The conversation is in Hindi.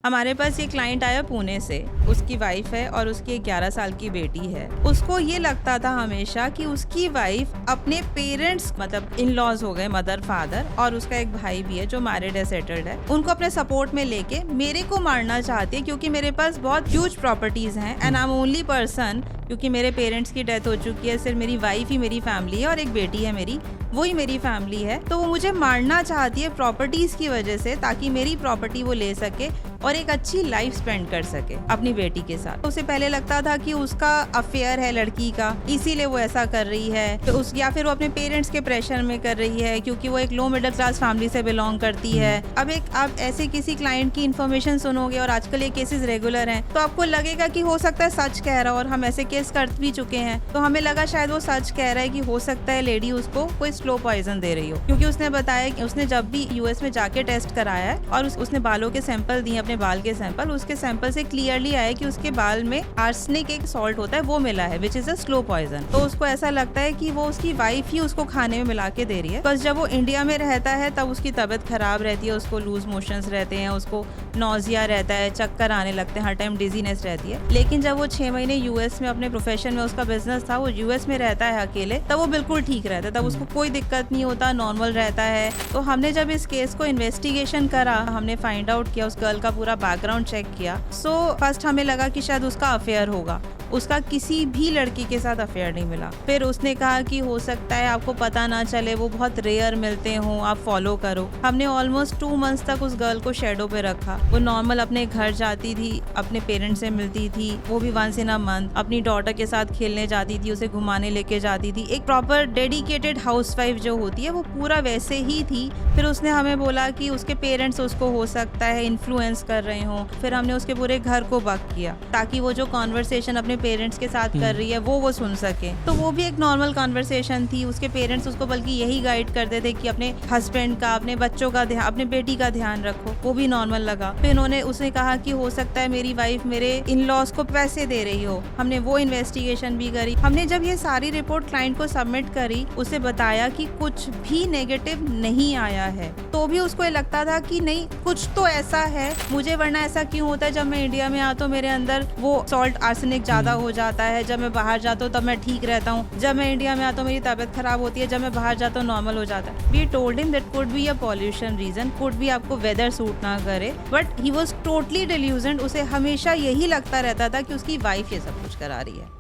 हमारे पास ये क्लाइंट आया पुणे से। उसकी वाइफ है और उसकी एक 11 साल की बेटी है। उसको ये लगता था हमेशा कि उसकी वाइफ अपने पेरेंट्स मतलब इन लॉज हो गए, मदर फादर, और उसका एक भाई भी है जो मैरिड है, सेटल्ड है, उनको अपने सपोर्ट में लेके मेरे को मारना चाहती है क्योंकि मेरे पास बहुत ह्यूज प्रॉपर्टीज हैं and I am only person, क्योंकि मेरे पेरेंट्स की डेथ हो चुकी है, सिर्फ मेरी वाइफ ही मेरी फैमिली है और एक बेटी है मेरी, वही मेरी फैमिली है। तो वो मुझे मारना चाहती है प्रॉपर्टीज की वजह से, ताकि मेरी प्रॉपर्टी वो ले सके और एक अच्छी लाइफ स्पेंड कर सके अपनी बेटी के साथ। उसे पहले लगता था कि उसका अफेयर है लड़की का, इसीलिए वो ऐसा कर रही है, तो या फिर वो अपने पेरेंट्स के प्रेशर में कर रही है क्योंकि वो एक लो मिडिल क्लास फैमिली से बिलोंग करती है। अब आप ऐसे किसी क्लाइंट की इन्फॉर्मेशन सुनोगे और आजकल ये केसेस रेगुलर हैं, तो आपको लगेगा कि हो सकता है सच कह रहा हो, और हम ऐसे केस कर भी चुके हैं। तो हमें लगा शायद वो सच कह रहा है कि हो सकता है लेडी उसको कोई स्लो पॉइजन दे रही हो, क्योंकि उसने बताया कि उसने जब भी यूएस में जाके टेस्ट कराया है और उसने बालों के सैंपल दिए, अपने बाल के सैंपल, उसके सैंपल से क्लियरली आया कि उसके बाल में आर्सेनिक एक सॉल्ट होता है, वो मिला है, which is a slow poison. तो उसको ऐसा लगता है कि वो उसकी वाइफ ही उसको खाने में मिला के दे रही है। बस जब वो इंडिया में रहता है तब उसकी तबीयत खराब रहती है, उसको लूज मोशंस रहते हैं, उसको नोजिया रहता है, चक्कर आने लगते हैं, हर टाइम डिजीनेस रहती है। लेकिन जब वो 6 महीने यूएस में अपने प्रोफेशन में, उसका बिजनेस था, वो यूएस में रहता है अकेले, तब वो बिल्कुल ठीक रहता है, तब उसको कोई दिक्कत नहीं होता, नॉर्मल रहता है। तो हमने जब इस केस को इन्वेस्टिगेशन करा, हमने फाइंड आउट किया, उस गर्ल का पूरा बैकग्राउंड चेक किया। फर्स्ट हमें लगा कि शायद उसका अफेयर होगा, उसका किसी भी लड़की के साथ अफेयर नहीं मिला। फिर उसने कहा कि हो सकता है आपको पता ना चले, वो बहुत रेयर मिलते हो, आप फॉलो करो। हमने ऑलमोस्ट 2 मंथ्स तक उस गर्ल को शेडो पे रखा। वो नॉर्मल अपने घर जाती थी, अपने पेरेंट्स से मिलती थी, वो भी वंस इन अ मंथ, अपनी डॉटर के साथ खेलने जाती थी, उसे घुमाने लेके जाती थी। एक प्रॉपर डेडिकेटेड हाउसवाइफ जो होती है वो पूरा वैसे ही थी। फिर उसने हमें बोला कि उसके पेरेंट्स उसको हो सकता है इन्फ्लुएंस कर रहे हो। फिर हमने उसके पूरे घर को बक किया ताकि वो जो कॉन्वर्सेशन अपने पेरेंट्स के साथ कर रही है वो सुन सके। तो वो भी एक नॉर्मल कॉन्वर्सेशन थी। उसके पेरेंट्स उसको बल्कि यही गाइड करते थे कि अपने हस्बैंड का, अपने बच्चों का ध्यान, अपने बेटी का ध्यान रखो। वो भी नॉर्मल लगा। फिर उसने कहा कि हो सकता है मेरी वाइफ मेरे इन लॉज को पैसे दे रही हो। हमने वो इन्वेस्टिगेशन भी करी। हमने जब ये सारी रिपोर्ट क्लाइंट को सबमिट करी, उसे बताया कि कुछ भी नेगेटिव नहीं आया है, तो भी उसको ये लगता था कि नहीं, कुछ तो ऐसा है मुझे, वरना ऐसा क्यों होता है जब मैं इंडिया में आता हूँ मेरे अंदर वो सॉल्ट आर्सेनिक ज्यादा हो जाता है, जब मैं बाहर जाता हूँ तब मैं ठीक रहता हूँ, जब मैं इंडिया में आता हूँ मेरी तबीयत खराब होती है, जब मैं बाहर जाता हूँ नॉर्मल हो जाता है। We told him that could be a pollution reason, could be आपको वेदर सूट ना करे, but he was totally delusioned. उसे हमेशा यही लगता रहता था कि उसकी वाइफ ये सब कुछ करा रही है।